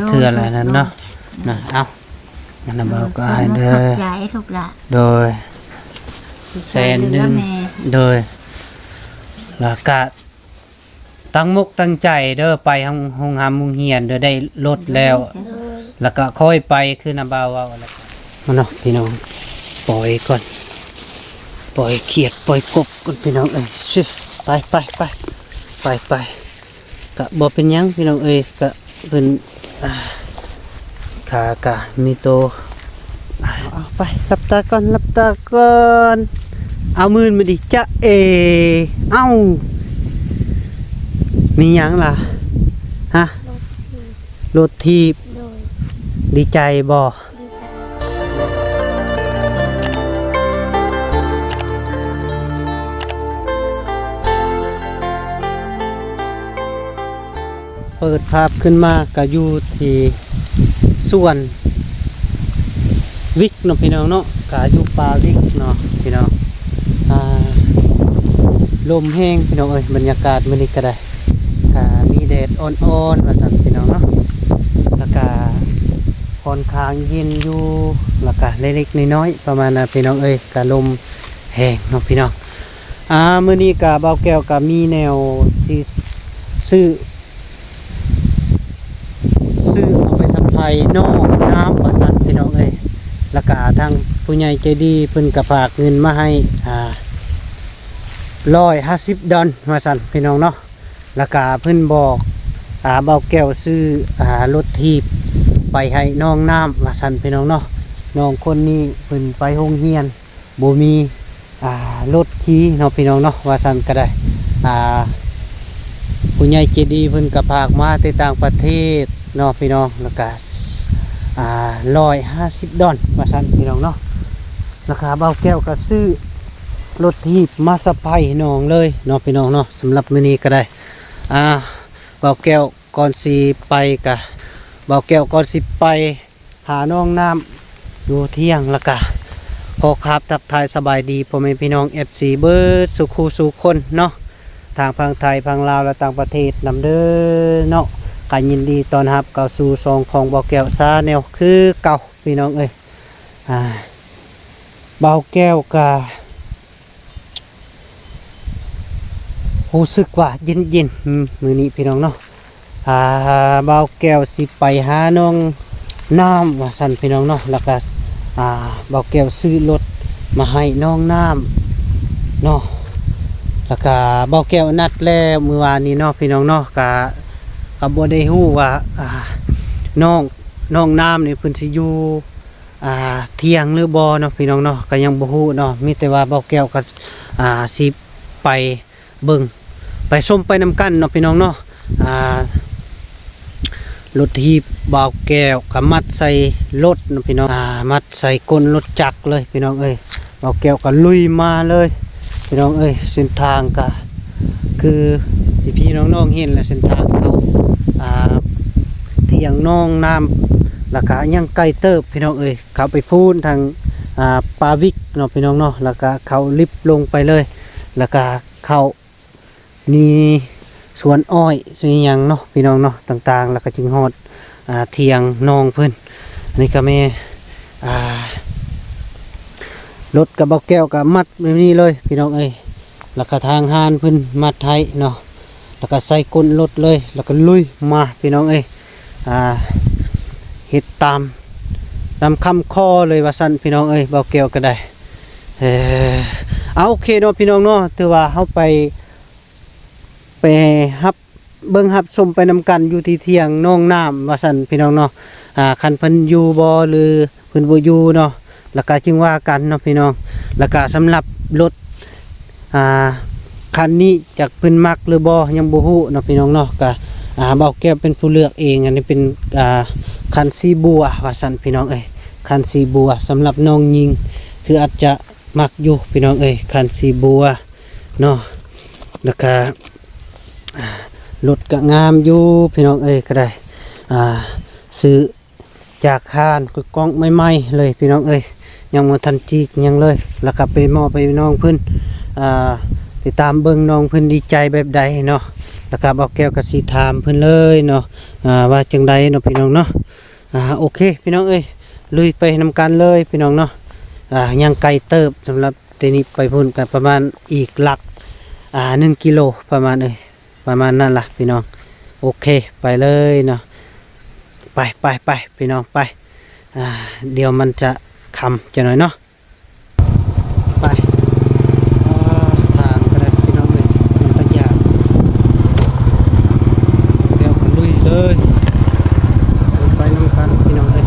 เทื่ออะไรนั้นเนาะนะเอามันนำเอาก็ให้เด้อ ใจทุกละ โดยแสนหนึ่งโดยแล้วก็ตั้งมุกตั้งใจเด้อไปห้องหามมุงเฮียนเด้อได้รถแล้ว แล้วก็ค่อยไปคือนำบ่าวว่าแล้วมาเนาะพี่น้องปล่อยก่อนปล่อยเขียดปล่อยกบก่อนพี่น้องเอ้ยชิไปก็บ่เป็นหยังพี่น้องเอ้ยก็เพิ่นขากะมีโตเอาไปรับตาก่อนเอามือมาดิจ๊ะเอ้ามีหยังล่ะฮะรถทีบดีใจบ่เปิดภาพขึ้นมาก็อยู่ที่ส่วนวิกเนาะพี่น้องเนาะก็อยู่ป่าวิกเนาะพี่น้องลมแห้งพี่น้องเอ้ยบรรยากาศมื้อนี้ก็ได้ก็มีแดดอ่อนๆว่าซั่นพี่น้องเนาะแล้วก็ค่อนข้างเย็นอยู่แล้วก็เล็กๆน้อยๆประมาณนั้นพี่น้องเอ้ยก็ลมแห้งเนาะพี่น้องมื้อนี้ก็เบาแก้วก็มีแนวที่ซื้อเอาไปสัมภัยนอกน้ำว่าซั่นพี่น้องเอ้ยแล้วก็ทางผู้ใหญ่ใจดีเพิ่นก็ฝากเงินมาให้150 ดอลว่าซั่นพี่น้องเนาะแล้วก็เพิ่นบอกเบาแก้วซื้อรถทีบไปให้น้องน้ำว่าซั่นพี่น้องเนาะน้องคนนี้เพิ่นไปโรงเรียนบ่มีรถขี่เนาะพี่น้องเนาะว่าซั่นก็ได้ผู้ใหญ่ใจดีเพิ่นก็ฝากมาแต่ต่างประเทศเนาะพี่น้องแล้วก็150 ดอลว่าซั่นพี่น้องเนาะราคาเบาแก้วก็ซื้อรถทีบมาสะพายน้องเลยเนาะพี่น้องเนาะสำหรับมื้อนี้ก็ได้เบาแก้วก่อนสิไปกะเบาแก้วก่อนสิไปหาน้องน้ำอยู่เที่ยงแล้วก็ขอครับทักทายสบายดีพ่อแม่พี่น้อง FC เบิดสุขสุขคนเนาะทางฝั่งไทยฝั่งลาวและต่างประเทศนำเด้อเนาะก็ยินดีต้อนรับเข้าสู่ซองของเบาแก้วซาแนวคือเก่าพี่น้องเอ้ยเบาแก้วกะรู้สึกว่าเย็นมื้อนี้พี่น้องเนาะเบาแก้วสิไปหาน้องน้ำว่าซั่นพี่น้องเนาะแล้วก็เบาแก้วซื้อรถมาให้น้องน้ำเนาะแล้วก็เบาแก้วนัดแล้วมื้อวานนี้เนาะพี่น้องเนาะก็บ่ได้ฮู้ว่าน้องน้ำนี่เพิ่นสิอยู่เที่ยงหรือบ่เนาะพี่น้องเนาะก็ยังบ่ฮู้เนาะมีแต่ว่าเบาแก้วก็สิไปเบิ่งไปส้มไปนำกันเนาะพี่น้องเนาะรถทีบเบาแก้วก็มัดใส่รถเนาะพี่น้องมัดใส่ก้นรถจักรเลยพี่น้องเอ้ยเบาแก้วก็ลุยมาเลยพี่น้องเอ้ยเส้นทางก็คือพี่น้องๆเห็นแล้วเส้นทางเขาเที่ยงน้องน้ำแล้วก็ยังไกลเติบพี่น้องเอ้ยเขาไปพูนทางปาวิกเนาะพี่น้องเนาะแล้วก็เขาลิฟต์ลงไปเลยแล้วก็เขามีสวนอ้อยสวนหยังเนาะพี่น้องเนาะต่างๆแล้วก็จึงฮอดเที่ยงน้องเพิ่นอันนี้ก็แม่รถกับเบาแก้วกับมัดแบบนี้เลยพี่น้องเอ้ยแล้วก็ทางหานเพิ่นมัดไทยเนาะแล้วก็ใส่ก้นรถเลยแล้วก็ลุยมาพี่น้องเอ้ยเฮ็ดตามคำข้อเลยว่าซั่นพี่น้องเอ้ยเบาแก้วก็ได้เอาโอเคเนาะพี่น้องเนาะถือว่าเฮาไปฮับเบิ่งฮับชมไปนำกันอยู่ที่เที่ยงน้องน้ำว่าซั่นพี่น้องเนาะคันเพิ่นอยู่บ่หรือเพิ่นบ่อยู่เนาะแล้วก็จึงว่ากันเนาะพี่น้องแล้วก็สำหรับรถคันนี้จากเพิ่นมักหรือบ่ยังบ่ฮู้เนาะพี่น้องเนาะก็เบาแก้วเป็นผู้เลือกเองอันนี้เป็นคันสีบัวว่าซั่นพี่น้องเอ้ยคันสีบัวสำหรับน้องยิงคืออาจจะมักอยู่พี่น้องเอ้ยคันสีบัวเนาะแล้วก็รถก็งามอยู่พี่น้องเอ้ยก็ได้ซื้อจากคานกล้องใหม่ๆเลยพี่น้องเอ้ยยังบ่ทันจียังเลยแล้วก็ไปมอบไปน้องเพิ่นติดตามเบิ่งน้องเพิ่นดีใจแบบใดเนาะ แล้วก็บอกแก้วก็สิถามเพิ่นเลยเนาะว่าจังใดเนาะพี่น้องเนาะโอเคพี่น้องเอ้ยลุยไปนำกันเลยพี่น้องเนาะยังไกลเติบสำหรับทีนี้ไปพุ่นกันประมาณอีกหลัก1กิโลประมาณประมาณนั่นล่ะพี่น้องโอเคไปเลยเนาะไปพี่น้องไปเดี๋ยวมันจะคำจะหน่อยเนาะไปทางก็ได้พี่น้องเลยมันตั้งยากเดี๋ยวก็ลุยเลยไปน้ำกันพี่น้องเลย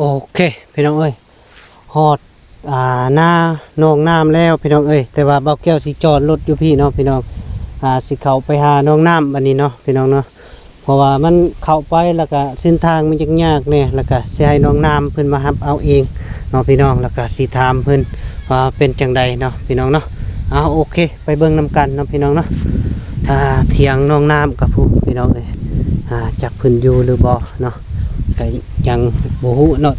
โอเคพี่น้องเอ้ยฮอดหน้าหนองน้ำแล้วพี่น้องเอ้ยแต่ว่าเบาแก้วสิจอดรถอยู่พี่เนาะพี่น้องสิเข้าไปหาหนองน้ำบัดนี้เนาะพี่น้องเนาะเพราะว่ามันเข้าไปแล้วก็เส้นทางมันยากๆเนี่ยแล้วก็สิให้หนองน้ำเพิ่นมารับเอาเองเนาะพี่น้องแล้วก็สิถามเพิ่นว่าเป็นจังใดเนาะพี่น้องเนาะโอเคไปเบิ่งนำกันเนาะพี่น้องเนาะเถียงหนองน้ำกับผู้พี่น้องเอ้ยจักเพิ่นอยู่หรือบ่เนาะก็ยังบ่ฮู้เนาะ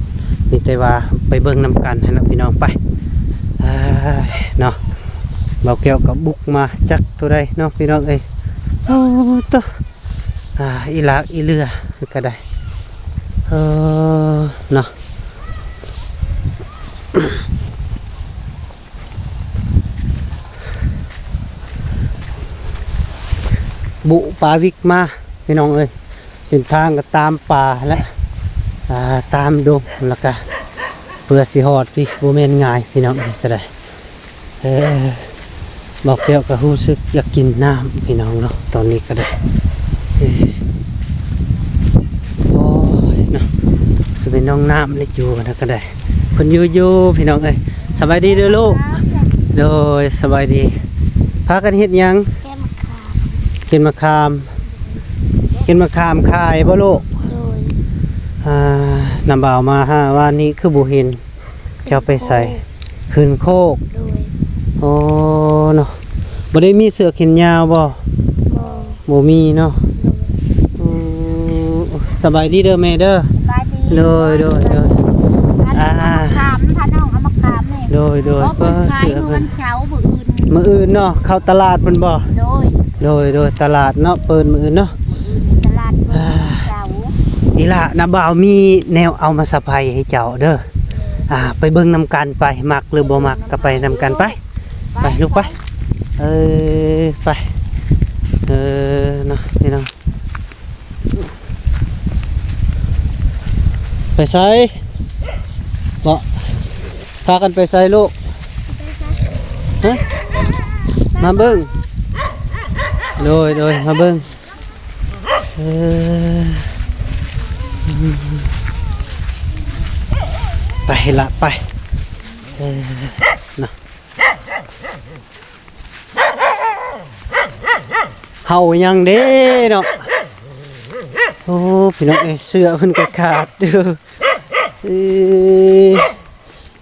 มีแต่ว่าไปเบิ่งนำกันให้นะพี่น้องไปเนาะเบาแก้วก็บุกมาจักตัวใดเนาะพี่น้องเอ้ยโอ้ตะอีหลากอีเรือก็ได้เนาะ บุปลาวิกมาพี่น้องเอ้ยเส้นทางก็ตามป่าและตามดงแล้วก็เพื่อสิฮอดพี่บ่แม่นง่ายพี่น้องเอ้ยก็ได้บอกแก้วก็รู้สึกอยากกินน้ำพี่น้องเนาะตอนนี้ก็ได้โอ้ยเนาะสิเป็นน้องน้ำเล็กอยู่นะก็ได้เพิ่นอยู่พี่น้องเอ้ยสบายดีเด้อลูกโดยสบายดีพากันเฮ็ดหยังกินมะขามขายบ่ลูกนำบ่าวมาว่านี่คือบ่เห็นเจ้าไปใส่ขึ้นโคกโอ้เนาะบ่ได้มีเสื้อแขนยาวบ่บ่มีเนาะสบายดีเด้อแม่เด้อโดยขามถ้าน้องเอามาขามนี่โดยก็เสื้อเพิ่นเช้ามื้ออื่นเนาะเข้าตลาดเพิ่นบ่โดยตลาดเนาะเปิดมื้ออื่นเนาะตลาดเช้าอีหล่ะนะบ่าวมีแนวเอามาสะพายให้เจ้าเด้อไปเบิ่งนำกันไปมักหรือบ่มักก็ไปนำกันไปลูกไปไปเนาะพี่น้องไปไสบ่พากันไปไสลูกฮะมาเบิ่งโดยมาเบิ่งไปละไปนะเฮายังเด้เนาะโอ้พี่น้องเสื้อเพิ่นก็ขาดเด้อ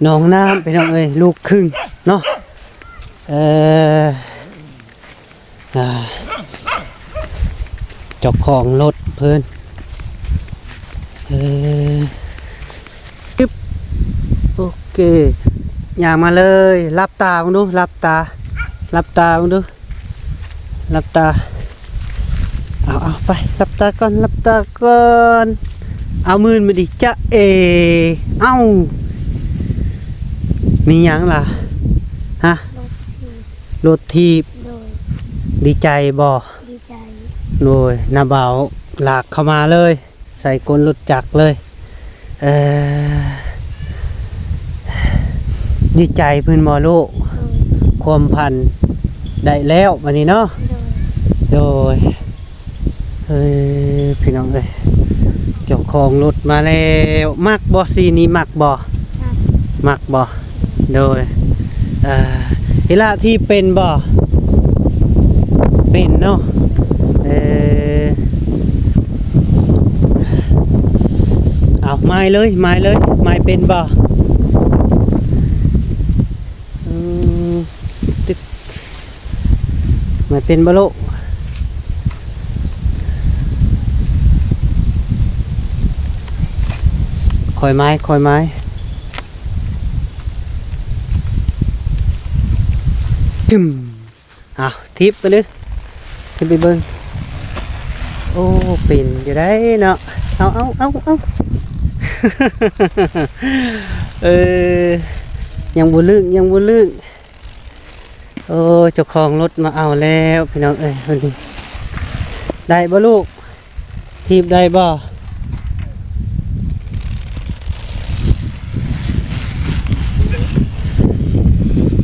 น้องน้ำพี่น้องเอ้ยลูกครึ่งเนาะเจ้าของรถเพิ่นโอเคอย่างมาเลยรับตามึงดูรับตามึงดูรับตาเอาไปรับตาก่อนเอามือมาดิจะเอามีหยังล่ะฮะรถทีบดีใจบ่ดีใจโดยนาเบาหลากเข้ามาเลยใส่กลรถจักรเลยดีใจเพิ่นบ่ลูกความพันได้แล้ววันนี้เนาะโดยพี่น้องเอ้ยเจ้าของรถมาแล้วมักบ่สีนี้มักบ่โดยเวลาที่เป็นบ่เป็นเนาะ ไม้เลยไม้เลยไม้เป็นบ่ตึกไม้เป็นบ่ลูกคอยไม้กึ่มทิปกันเลยขึ้นไปเบิ่งโอ้เป็นอยู่ได้เนาะเอา ยังบ่ลึกโอ้เจ้าของรถมาเอาแล้วพี่น้องเอ้ยวันนี้ได้บ่ลูกทีบได้บ่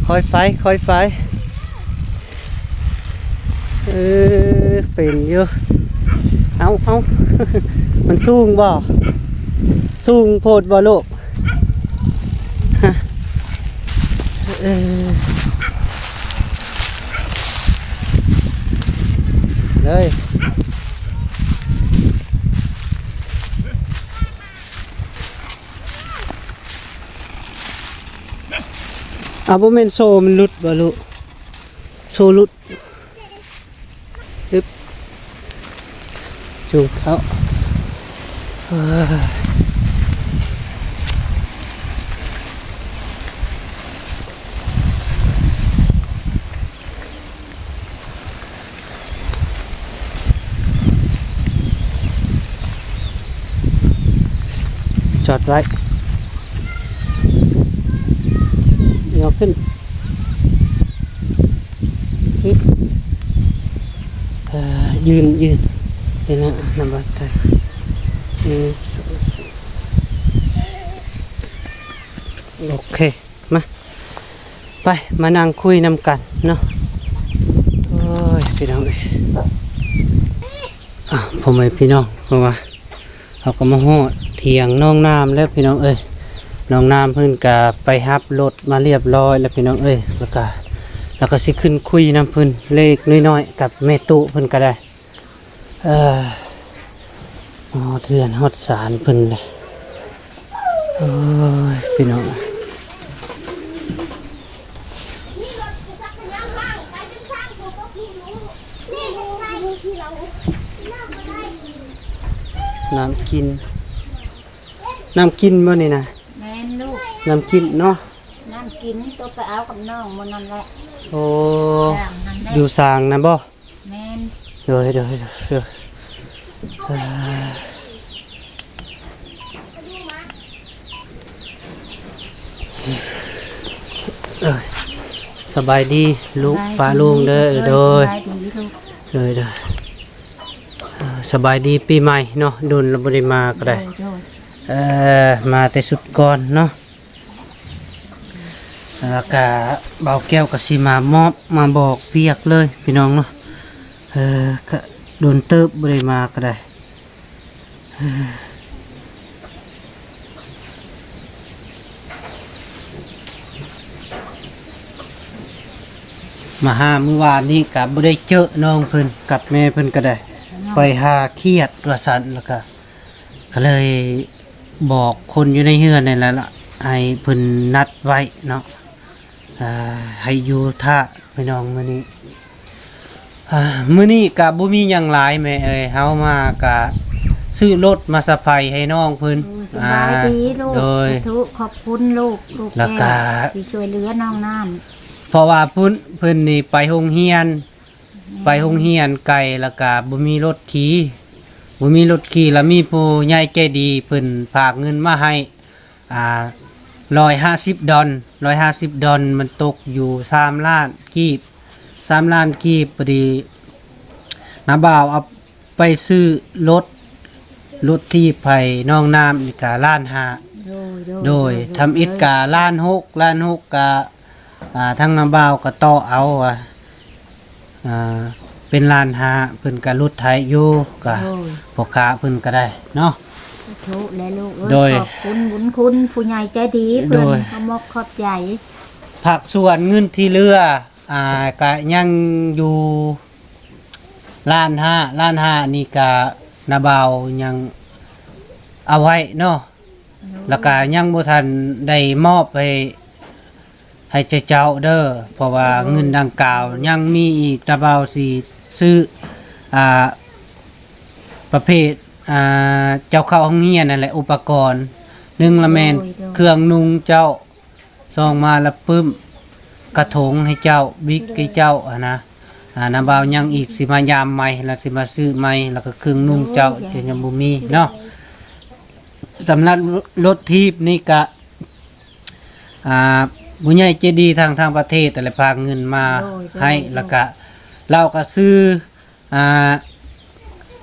ค่อยไฟเป็นอยู่เอา มันสูงบ่สูงโพดบ่ลูกเลยบ่แม่นโซ่มันหลุดบ่ลูกโซ่หลุดจูงเขาจอดไว้ยกขึ้นยืนเดี๋ยวนะนำบัตรโอเคมานั่งคุยนำกันเนาะโอ้ยพี่น้องเอ้ยผมไอ้พี่น้องเพราะว่าเขาก็มาฮอดเถียงน้องน้ำแล้วพี่น้องเอ้ยน้องน้ำเพิ่นก็ไปฮับรถมาเรียบร้อยแล้วพี่น้องเอ้ยแล้วก็สิขึ้นคุยน้ำเพิ่นเล็กน้อยๆกับแม่ตุเพิ่นก็ได้เทือนฮอดสารเพิ่นเลยโอ้ยพี่น้องน้ำกินบ่นี่นะ แม่นลูก น้ำกินเนาะ น้ำกินตัวไปเอากับน้องมันนั่นแหละ โอ้ ย่างนั้นแหละ อยู่สร้างนะบ่ แม่น เดี๋ยวสบายดีลูกป้าลุงเด้อโดย สบายดีลูก เลยสบายดีปีใหม่เนาะโดนเราบ่ได้มาก็ได้ โดย มาแต่สุดก่อนเนาะแล้วก็เบาแก้วก็สิมามอบมาบอกเวียกเลยพี่น้องเนาะก็โดนเติบบ่ได้มาก็ได้มาหาเมื่อวานนี้ก็บ่ได้เจอน้องเพิ่นกับแม่เพิ่นก็ได้ไปหาเครียดว่าซั่นแล้วก็เลยบอกคนอยู่ในเฮือนนี่แหละล่ะให้เพิ่นนัดไว้เนาะให้อยู่ท่าพี่น้องมื้อนี้มื้อนี้ก็บ่มีหยังหลายแม่เอ้ยเฮามาก็ซื้อรถมาสะไพให้น้องเพิ่น สบายดีลูก โดย ทุกขอบคุณลูก แล้วก็ ที่ช่วยเหลือน้องน้ เพราะว่าเพิ่นนี่ไปโรงเรียนไกลแล้วก็บ่มีรถขี่แล้วมีผู้ใหญ่ใจดีเพิ่นฝากเงินมาให้150 ดอลมันตกอยู่3 ล้านกีบพอดีน้าบ่าวเอาไปซื้อรถที่ไผน้องน้ำนี่ก็1.5 ล้านโดยทำอิฐกะ1.6 ล้านกะทั้งน้ำบ่าวก็ต่อเอาเป็น1.5 ล้านเพิ่นก็รถไถอยู่ก็พ่อค้าเพิ่นก็ได้เนาะ ทุกและลูก โดย ขอบคุณบุญคุณผู้ใหญ่ใจดีเพิ่ โด น ย ขอบใจ ภาคส่วนเงินที่เหลือก็ยังอยู่1.5 ล้านนี่ก็นาบ่าวยังเอาไว้เนาะ แล้วก็ยังบ่ทันได้มอบให้เจ้าเด้อเพราะว่าเงินดังกล่าวยังมีอีกระเบาสิซื้ออ่าประเภทเจ้าเข้าห้องเรียนนั่นแหละอุปกรณ์หนึ่งละแม่นเครื่องนุ่งเจ้าซองมาแล้วปึ้มกระถงให้เจ้าบิ๊กให้เจ้านะน้ำเบายังอีกสิมายามใหม่แล้วสิมาซื้อใหม่แล้วก็เครื่องนุ่งเจ้าจะยังบ่มีเนาะสำหรับรถทีบนี่ก็ผู้ใหญ่ใจดีทางประเทศแต่ละพาเงินมาให้แล้วก็เราก็ซื้อ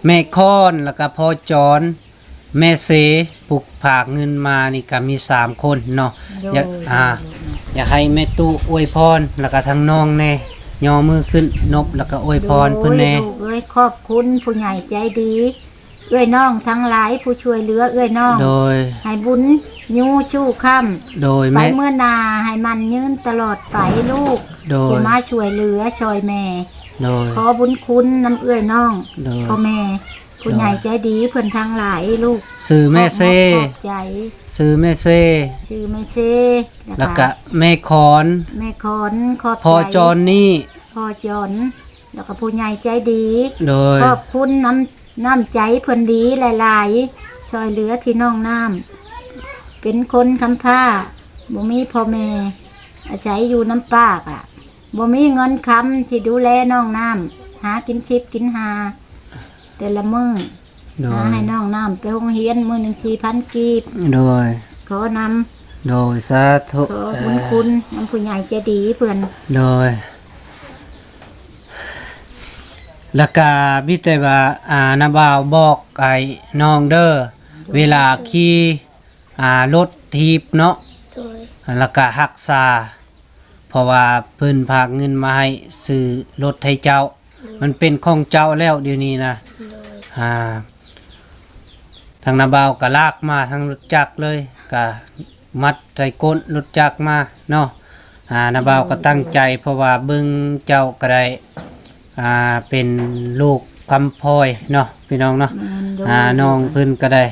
แม่ค้อนแล้วก็พ่อจอนแม่เสผูกผากเงินมานี่ก็มี3คนเนาะอยากให้แม่ตู้อวยพรแล้วก็ทั้งน้องแน่ย่อมือขึ้นนบแล้วก็อวยพรเพิ่นแน่ขอบคุณผู้ใหญ่ใจดีเอื้อยน้องทั้งหลายผู้ช่วยเหลือเอื้อยน้องโดยให้บุญยูชู่ค่ำโดยไปเมื่อนาให้มันยืนตลอดไปลูกผู้มาช่วยเหลือช่วยแม่ขอบุญคุณน้ำเอื้อยน้องพ่อแม่ผู้ใหญ่ใจดีเพิ่นทั้งหลายลูกซื้อแม่เซ่ซื้อแม่เซ่แล้วก็แม่ขอนขอบใจพ่อจอนนี่พ่อจอนแล้วก็ผู้ใหญ่ใจดีขอบคุณน้ำใจเพิ่นดีหลายๆช่วยเหลือที่น้องน้ำเป็นคนคำผ้าบ่มีพ่อแม่อาศัยอยู่น้ำปากบ่มีเงินคำที่ดูแลน้องน้ำหากินชิบกินหาแต่ละมื้อหาให้น้องน้ำไปโรงเรียนมื้อหนึ่ง4,000 กีบโดยขอนำโดยสาธุขอบุญคุณน้ำผู้ใหญ่ใจดีเพิ่นโดยแล้วก็มีแต่ว่าน้าบ่าวบอกไอ้น้องเด้อเวลาขี่รถทีบเนาะแล้วก็รักษาเพราะว่าเพิ่นพากเงินมาให้ซื้อรถให้เจ้ามันเป็นของเจ้าแล้วเดี๋ยวนี้นะทางน้าบ่าวก็ลากมาทางรถจักรเลยก็มัดใส่ก้นรถจักรมาเนาะน้าบ่าวก็ตั้งใจเพราะว่าเบิ่งเจ้าก็ได้เป็นลูกกำพร้อยเนาะพี่น้องเนาะน้องเพิ่นก็ได้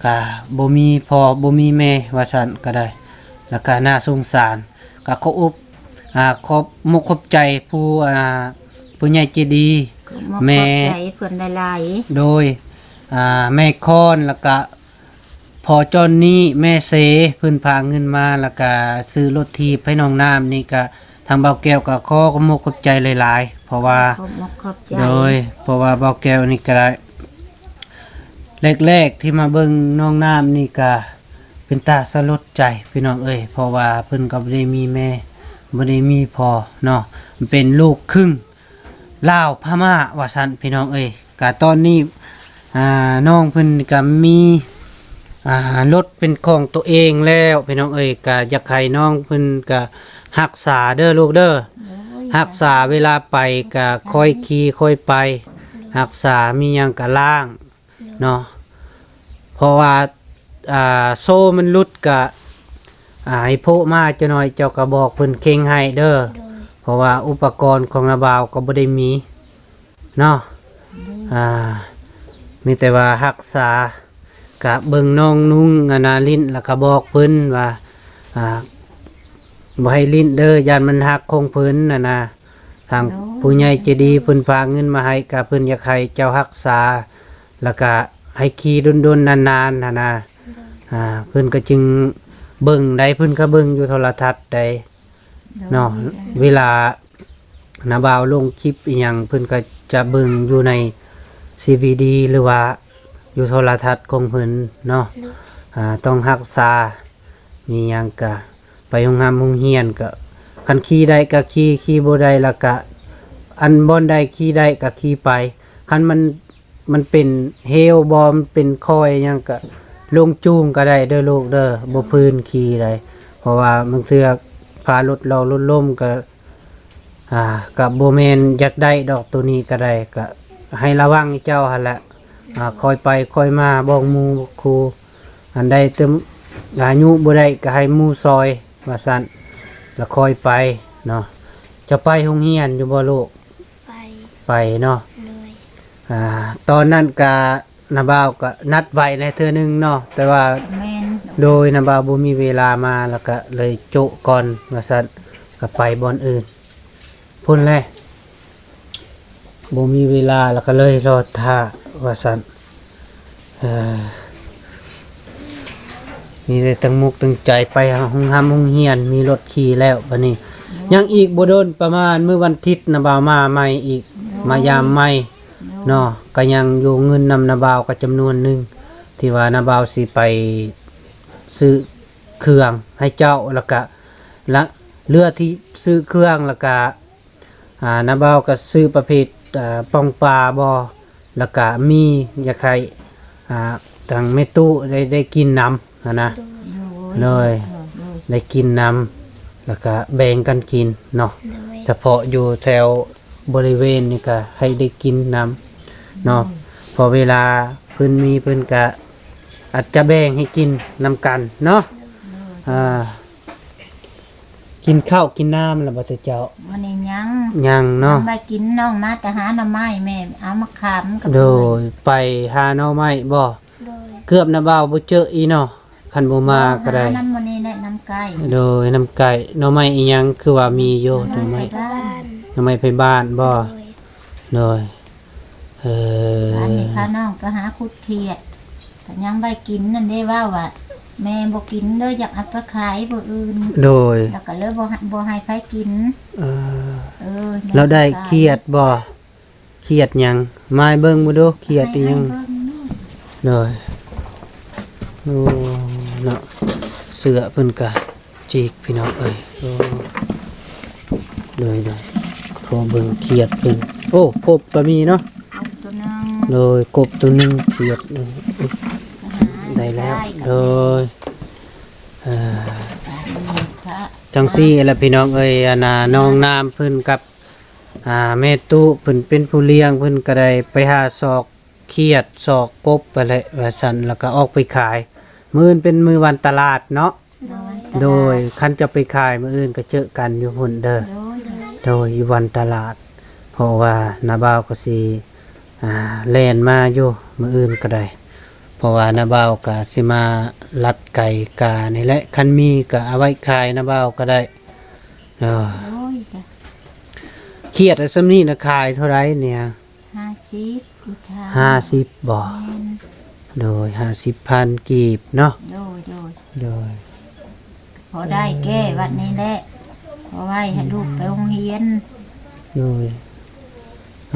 ก็บ่มีพ่อบ่มีแม่ว่าซั่นก็ได้แล้วก็น่าสงสารก็ขอบมุกขอบใจผู้ใหญ่ใจดีแม่เพิ่นหลายๆโดยแม่คอนแล้วก็พ่อจอนนี่แม่เสเพิ่นพาเงินมาแล้วก็ซื้อรถทีบให้น้องน้ำนี่ก็ทางเบาแก้วก็ขอมุกขอบใจหลายๆเพราะว่าโดยเพราะว่าเบาแก้วนี่ก็ได้แรกๆที่มาเบิ่งน้องน้ำนี่ก็เป็นตาสลดใจพี่น้องเอ้ยเพราะว่าเพิ่นก็บ่ได้มีแม่บ่ได้มีพ่อเนาะมันเป็นลูกครึ่งลาวพม่าว่าซั่นพี่น้องเอ้ยก็ตอนนี้น้องเพิ่นก็มีรถเป็นของตัวเองแล้วพี่น้องเอ้ยก็อยากให้น้องเพิ่นก็รักษาเด้อลูกเด้อรักษาเวลาไปก็ค่อยขี่ค่อยไปรักษามีหยังก็ล้างเนาะเพราะว่าโซ่มันหลุดก็ให้โพมาจะหน่อยเจ้าก็บอกเพิ่นเข่งให้เด้อเพราะว่าอุปกรณ์ของนาบ่าวก็บ่ได้มีเนาะมีแต่ว่ารักษากะเบิ่งน้องนุ่งลิ้นแล้วก็บอกเพิ่นว่าบ่ให้ลิ้นเด้อยานมันหักคงเพิ่นนะทางผู้ใหญ่ใจดีเพิ่นพาเงินมาให้กะเพิ่นอยากให้เจ้ารักษาแล้วก็ให้ขี่ดนๆนานๆนะเพิ่นก็จึงเบิ่งได้เพิ่นก็เบิ่งอยู่โทรทัศน์ได้เนาะเวลาน้าบ่าวลงคลิปอีหยังเพิ่นก็จะเบิ่งอยู่ใน CVD หรือว่าอยู่โทรทัศน์ของเพิ่นเนาะต้องรักษามีหยังก็ไปโรงเรียนก็คันขี่ได้ก็ขี่บ่ได้แล้วก็อันบ่ได้ขี่ได้ก็ขี่ไปคันมันเป็นเฮลบ่มันเป็นคอยหยังก็ลงจูงก็ได้เด้อลูกเด้อบ่พื้นขี่ได้เพราะว่าบางเทื่อพารถเรารถล้มก็กับบ่แม่นอยากได้ดอกตัวนี้ก็ได้ก็ให้ระวังเจ้าหั่นแหละคอยไปคอยมาบอกหมู่ครูอันใดเติมอายุบ่ได้ก็ให้หมู่ซอยว่าซั่นแล้วคอยไปเนาะจะไปโรงเรียนอยู่บ่ลูกไปเนาะตอนนั้นก็น้าบ่าวก็นัดไว้ในเทื่อนึงเนาะแต่ว่าแม่น โดยนาบาวบ่มีเวลามาแล้วก็เลยโจะก่อนว่าซั่นก็ไปบ่อนอื่นพุ่นแหละบ่มีเวลาแล้วก็เลยรอท่าว่าซั่นมีแต่ตั้งมุกตั้งใจไปห้องห้ำห้องเฮียนมีรถขี่แล้วบัดนี้ยังอีกบ่โดนประมาณมื้อวันอาทิตย์นาบาวมาใหม่อีกมายามใหม่เนาะก็ยังอยู่เงินนำนาบาวก็จำนวนหนึงที่ว่านาบาวสิไปซื้อเครื่องให้เจ้าแล้วก็ละเรือที่ซื้อเครื่องแล้วก็นาบาวก็ซื้อประเภทปองปลาบ่แล้วก็มีอยากให้ทางแม่ตู้ได้กินน้ำนะเลยได้กินน้ำแล้วก็แบ่งกันกินเนาะเฉพาะอยู่แถวบริเวณนี่ก็ให้ได้กินน้ำเนาะพอเวลาเพิ่นมีเพิ่นก็อาจจะแบ่งให้กินนำกันเนาะกินข้าวกินน้ำแล้วบ่เจ้าวันนี้ยังเนาะไปกินน้องมาแต่หาหน่อไม้แม่เอามาขามกับโดยไปหาหน่อไม้บ่เกือบนาบ่าวบ่เจออีเนาะคันบ่มาก็ได้น้ำมันนี่แหละน้ำไก่โดยน้ำไก่หน่อไม้อีหยังคือว่ามีอยู่หน่อไม้ไปบ้านบ่โดยอันนี้พาน้องไปหาคุดเขียดแต่ยังไปกินนั่นได้ว่าแม่บ่กินเด้ออยากเอาไปขายบ่อื่นโดยแล้วก็เลยบ่ให้ไผกินเราได้เขียดบ่เขียดหยังไม้เบิ่งบ่ดูเขียดอีหยังโดยโอ้เนาะเสือเพิ่นก็จีกพี่น้องเอ้ยโอ้เลยขอเบิ่งเขียดเพิ่นโอ้กบก็มีเนาะตัวนึงเลยกบตัวนึงเขียดได้แล้วเลยจังซี่แหละพี่น้องเอ้ยน้องน้ำเพิ่นกับแม่ตู้เพิ่นเป็นผู้เลี้ยงเพิ่นก็ได้ไปหาศอกเขียดศอกกบไปเลยว่าซั่นแล้วก็ออกไปขายมื้อเป็นมื้อวันตลาดเนาะโดยคันจะไปขายมื้ออื่นก็เจอกันอยู่พุ่นเด้อโดยวันตลาดเพราะว่านาบ่าวก็สิแล่นมาอยู่มื้ออื่นก็ได้เพราะว่านาบ่าวก็สิมาลัดไก่กานี่แหละคันมีก็เอาไว้ขายนาบ่าวก็ได้เขียดอันซำนี้น่ะขายเท่าไหร่เนี่ย50บ่โดย50,000กีบเนาะโดยพอได้แก้วันนี้แหละพอไว้ให้ลูกไปโรงเรียนโดย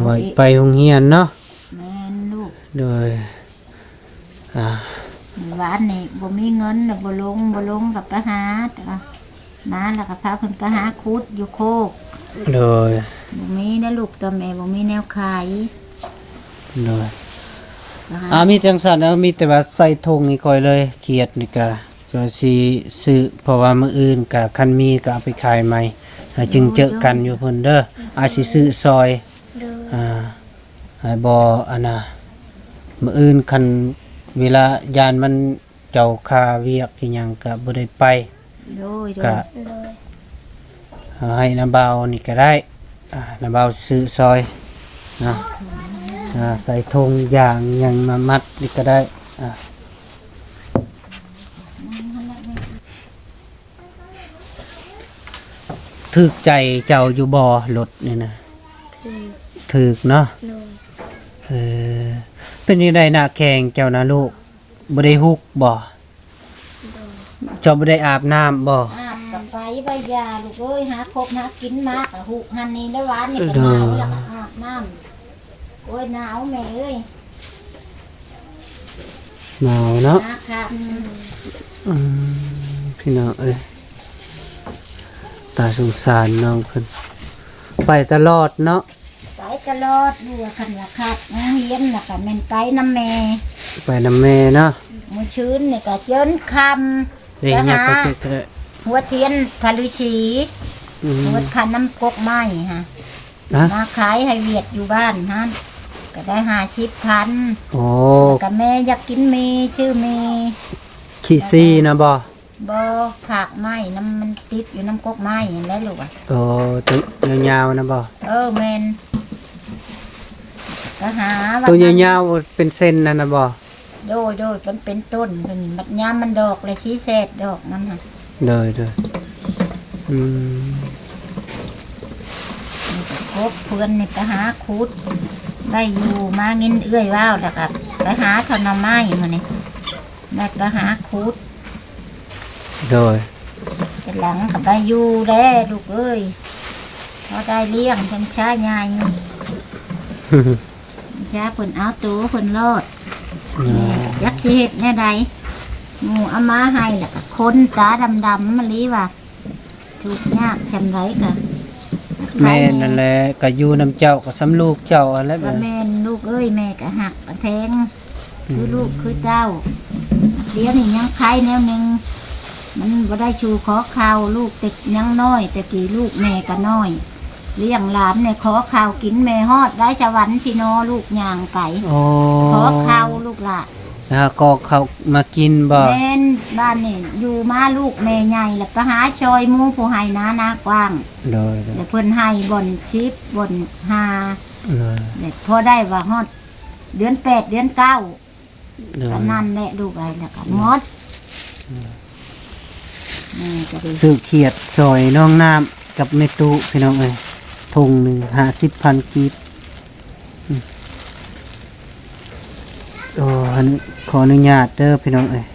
ไว้ไปโรงเรียนเนาะแม่นลูกโดยหวานนี่บ่มีเงินน่ะบ่ลงกับไปหาแต่มาแล้วก็พาเพิ่นไปหาคุดอยู่โคกโดยบ่มีนะลูกตัวแม่บ่มีแนวขายโดยมีจังซั่นมีแต่ว่าใส่ถุงนี่ค่อยเลยเขียดนี่ก็สิซื้อเพราะว่ามื้ออื่นก็คันมีก็เอาไปขายใหม่จึงเจอกันอยู่เพิ่นเด้ออาจสิซื้อซอยให้บ่มื้ออื่นคันเวลายานมันเจ้าค่าเวียกอีหยังก็บ่ได้ไปก็ให้น้าบ่าวนี่ก็ได้น้าบ่าวซื้อซอยนะใส่ธงอย่างยังมามัดนี่ก็ได้ถึกใจเจ้าอยู่บ่รถนี่นะถึกเนาะเป็นยังไงหน้าแข็งเจ้านะลูกบ่ได้ฮุกบ่เจ้าบ่ได้อาบน้ำบ่อาบกับไฟใบยาลูกเอ้ยหาครบหากินมากฮุกหันนี่ได้หวานนี่ก็หนาวแล้วอาบน้ำโอ้ยหนาวแม่เอ้ยหนาวเนาะพี่น้องเอ้ยตาสงสารน้องเพิ่นไปตลอดเนาะไปตลอดดูคันละครับเฮียนน่ะก็แม่นไปน้ำแม่เนาะมื้อชื้นนี่ก็เจิ้นคำไปหาหัวเทียนพาลุชีหัวพันน้ำกกไม้ฮะมาขายให้เวียดอยู่บ้านฮะก็ได้50,000โอ้กับแม่อยากกินเมชื่อเมขี้ซี่นะบ่ผักไม้น้ำมันติดอยู่น้ำกกไม้เห็นแล้วลูกโอ้ตัวยาวๆนะบ่แม่นก็หาตัวยาวๆเป็นเส้นนั่นนะบ่ โดยมันเป็นต้นขึ้นบัดยามมันดอกเลยชี้แซดดอกมันน่ะ เลยอืม นี่ก็ครบเพื่อนนี่ไปหาคุดได้อยู่มาเงินเอื้อยว่าวแล้วก็ไปหาถนนไม้มานี่ได้ไปหาคุด เลย เป็นหลังกับได้อยู่แล้วลูกเอ้ยพอได้เลี้ยงเป็นช้าใหญ่ช้าเพิ่นเอาตัวเพิ่นรอดแม่ก็ยักสิเฮ็ดแน่ใดหมูเอามาให้แล้วก็คนตาดำๆมาลีว่าทุกข์ยากจำไรกะ แม่นั่นแหละก็อยู่นำเจ้าก็สำลูกเจ้าอะไรแบ ก็ บ แม่นลูกเอ้ยแม่ก็หักก็แทงคือลูกคือเจ้าเดี๋ยวนี้ยังไข่แนวหนึงมันบ่ได้ชูขอข่าวลูกติดยังน้อยแต่กี่ลูกแม่ก็น้อยเลี้ยงหลานเนี่ยขอข่าวกินแม่ฮอดได้สวรรค์ชิโนลูกย่างไก่ โอ้ ขอข่าวลูกละ แล้วก็เขามากินบ่ แม่นบ้านนี่อยู่มาลูกแม่ใหญ่แล้วไปหาชอยหมูผู้ให้นากว้าง เลย แล้วเพิ่นให้บ่อนชิปบ่อนหา เลย เด็กพอได้ว่าฮอดเดือน8เดือน9 เลย ก็นั่นแหละลูกไอ้แล้วก็หมดนี่ก็ดี ซื้อเขียดซอยน้องน้ำกับเมตุพี่น้องเอ้ยถุงหนึ่ง50,000 กีบโอ้อันขออนุญาตเด้อพี่น้องเอ้ย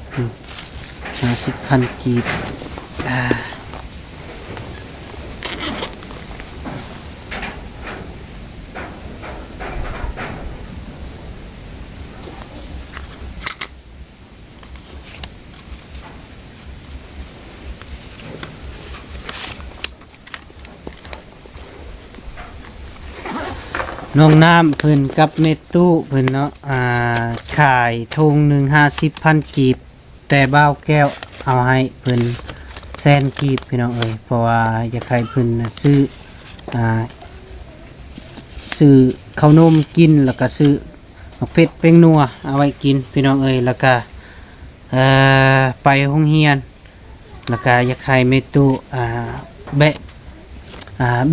50,000 กีบน้องน้ำเพิ่นกับเมตุเพิ่นเนาะขายถุงหนึ่ง50,000 กีบ แต่บ้าวแก้วเอาให้เพิ่น100,000 กีบพี่น้องเอ้ยเพราะว่าอยากให้เพิ่นน่ะซื้อข้าวนมกินแล้วก็ซื้อมะเพ็ดเป็งนัวเอาไว้กินพี่น้องเอ้ยแล้วก็ไปโรงเรียนแล้วก็อยากให้เมตุแบะ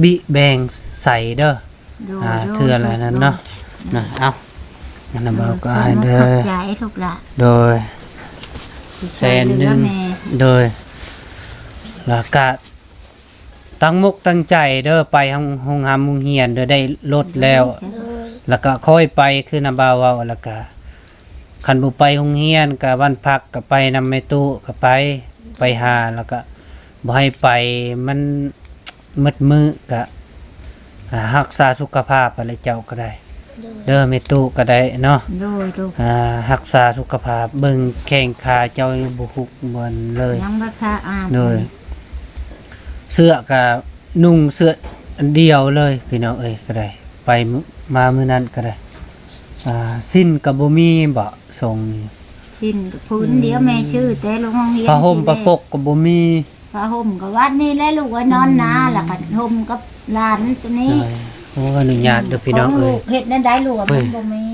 บิแบ่งใส่เด้อ ดู เทื่ออะไรนั้นเนาะนะเอาอันนั้นเราก็ให้เด้อ ขอบใจลูกละ โดย 100,000 แม่ โดยแล้วก็ตั้งมุกตั้งใจเด้อไปห้องหามโรงเรียนเด้อได้รถแล้ว แล้วก็ค่อยไปคือนำบ่าวเว้าแล้วก็คันบ่ไปโรงเรียนก็วันพักก็ไปนำแม่ตู้ก็ไปหาแล้วก็บ่ให้ไปมันมืดมื้อก็รักษาสุขภาพอะไรเจ้าก็ได้ เด้อแม่ตู้ก็ได้เนาะ ดูดู รักษาสุขภาพเบิ่งแข้งขาเจ้าบ่ฮุกบ่อนเลย ยังบ่พาอ่าน เลยเสื้อก็นุ่งเสื้ออันเดียวเลยพี่น้องเอ้ยก็ได้ไปมามื้อนั้นก็ได้สิ้นก็บ่มีบ่ส่งนี่ ชิ้นกับพื้นเดียวแม่ชื่อแต่โรงเรียน ผ้าห่มประกกก็บ่มี ผ้าห่มกับวัดนี่แหละลูกไว้นอนนาแล้วก็ห่มกับหลานตัวนี้ เลยโอ้อนุญาตเด้อพี่น้องเอ้ย ขลูกเฮ็ดนั่นได้ลูกอะ เอ้ มั ย นบ่มี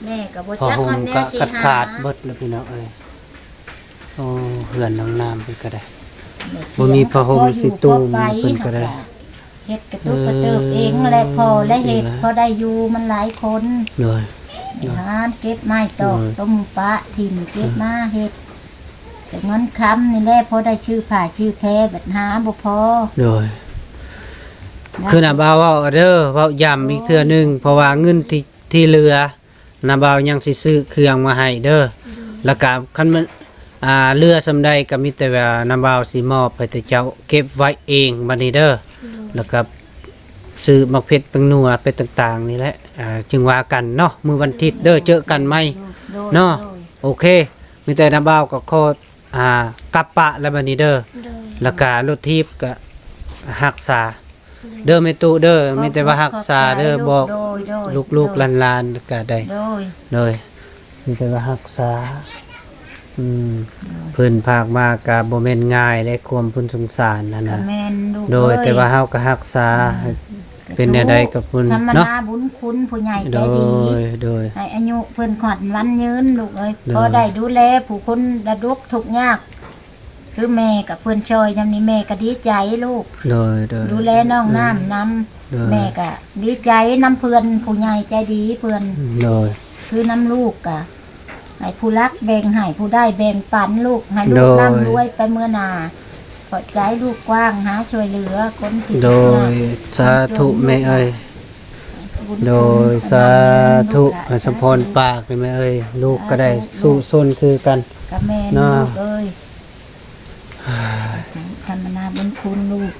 แม่ก็บ่ ผ้า จัก ห่ ฮอ ม ดแน่ ก็ สิ ขาดเบิดแล้วพี่น้องเอ้ยโอ้เฮือนน้องน้ำเพิ่นก็ได้ บ่มีผ้าห่มสิตูมเพิ่นก็ได้ เฮ็ดกระตุกกระเติบเองแหละพอและเฮ็ดพอได้อยู่มันหลายคน เลย หาเก็บไม้ตอกต้มปะถิ่มเก็บมาเฮ็ดแต่เงินค้ำนี่แหละพอได้ชื่อผ้าชื่อแพรบัดหาบ่พอ เลยคือน่ะบ่าวเว้าเด้อเว้าย้ำอีกเทื่อหนึงเพราะว่าเงินที่เหลือน่ะบ่าวยังสิซื้อเครื่องมาให้เด้อแล้วก็คันมันเรือสำใดก็มีแต่ว่าน้ำบ่าวสิมอบให้แต่เจ้าเก็บไว้เองบัดนี้เด้อแล้วก็ซื้อมักเพชรเป็นนัวเป็นต่างๆนี่แหละจึงว่ากันเนาะมื้อวันอาทิตย์เด้อเจอกันไหม เนาะ โอเค มีแต่น้ำบ่าวก็ขอกลับปะแล้วบัดนี้เด้อแล้วก็รถทิพย์ก็รักษาเด้อแม่ตู้เด้อมีแต่ว่ารักษาเด้อบอกลูกๆหลานๆก็ได้ โดย เลยมีแต่ว่ารักษาเพิ่นภาคมากก็บ่แม่นง่ายและความเพิ่นสงสารนั่น ก็ น่ะ แม่นลูก โดยแต่ว่าเฮาก็รักษาเป็นแนวใดกับเพิ่น ธรรม เนาะ ดาบุญคุณผู้ใหญ่ใจ โด ดี ยโดย ให้อายุเพิ่นขวัญวันยืนลูกเอ้ย โดย พอได้ดูแลผู้คนระดุกทุกข์ยาก คือแม่กับเพิ่นช่วยยามนี้แม่ก็ดีใจลูก โดยโดย ดูแลน้องน้ำน โดย ำแม่ก็ดีใจน้ำเพื่อนผู้ใหญ่ใจดีเพื่อน โดย คือน้ำลูกกะ ให้ผู้รักแบ่งให้ผู้ได้แบ่งปันลูกให้ลูกร่ำรวยไปเมื่อหนาขอใจลูกกว้างหาช่วยเหลือคนที่ โดยสาธุแม่เอ้ยโดยสาธุให้สมพรปากเลยแม่เอ้ยลูกก็ได้สู้ซนคือกัน กับแม่ลูกเอ้ยธรรมนาบุญคุณลูก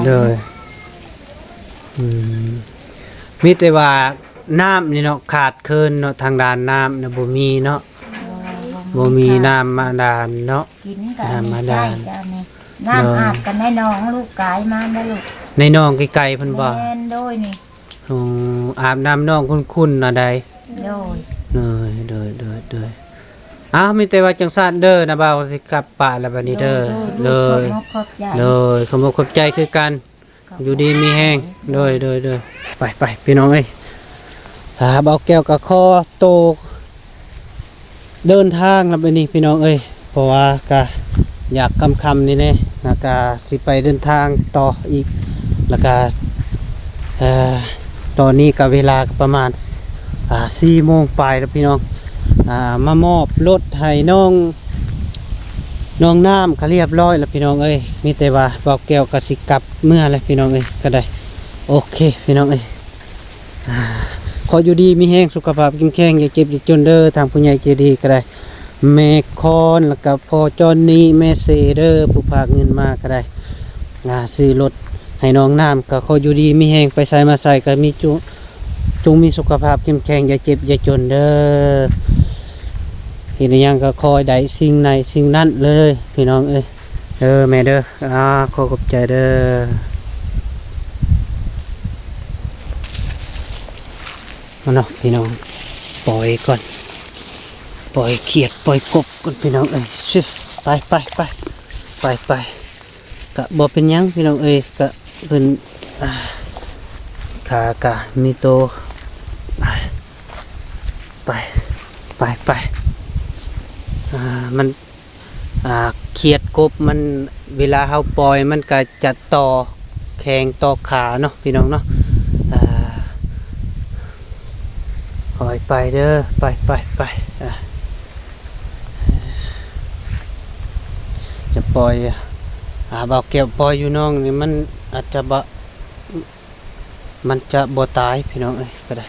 เลยมีแต่ว่าน้ำนี่เนาะขาดเคินเนาะทางด้านน้ำนะบ่มีเนาะบ่มีน้ำมาดานเนาะ กินกันใกล้กันนี่น้ำอาบกันในหนองลูกกายมาแม่ลูก ในน้องไกลๆเพิ่นบ่ แม่นโดยนี่ อาบน้ำน้องคุ้นๆน่ะใด โดย เลยอ้าวมีแต่ว่าจังซั่นเด้อนะบ่าวสิกลับป่าแล้วบัดนี้เด้อเลยขอบคุณขอบใจคือกันอยู่ดีมีแห้งเลยไปพี่น้องเอ้ยบ่าวแก้วกับคอโตเดินทางแล้วบัดนี้พี่น้องเอ้ยเพราะว่าก็อยากคำนี่แน่แล้วก็สิไปเดินทางต่ออีกแล้วก็ตอนนี้ก็เวลาประมาณ4 โมงปลายแล้วพี่น้องมามอบรถให้น้องน้ำเขาเรียบร้อยแล้วพี่น้องเอ้ยมีแต่ว่าบอกแก้วกสิกลับเมื่อเลยพี่น้องเอ้ยก็ได้โอเคพี่น้องเอ้ยขออยู่ดีมีแห้งสุขภาพเข้มแข็งอย่าเจ็บอย่าจนเด้อทางผู้ใหญ่ใจดีก็ได้แม่คอนแล้วก็พ่อจอนนี่แม่เซเดอร์ผู้พากเงินมาก็ได้ซื้อรถให้น้องน้ำก็ขออยู่ดีมีแห้งไปใส่มาใส่ก็มีจงมีสุขภาพเข้มแข็งอย่าเจ็บอย่าจนเด้อเห็นยังก็คอยได้สิ่งในสิ่งนั้นเลยพี่น้องเอ้ยแม่เด้อขอขอบใจเด้อมาเนาะพี่น้องปล่อยก่อนปล่อยเขียดปล่อยกบก่อนพี่น้องเอ้ยชิไปกะบ่เป็นยังพี่น้องเอ้ยกะเพิ่นขากะมีโตไปมันเขียดกบมันเวลาเฮาปล่อยมันก็จะต่อแข้งต่อขาเนาะพี่น้องเนาะปล่อยไปเด้อไปจะปล่อยบ่าวแก้วปล่อยอยู่น้องนี่มันอาจจะมันจะบ่ตายพี่น้องเอ้ยก็ได้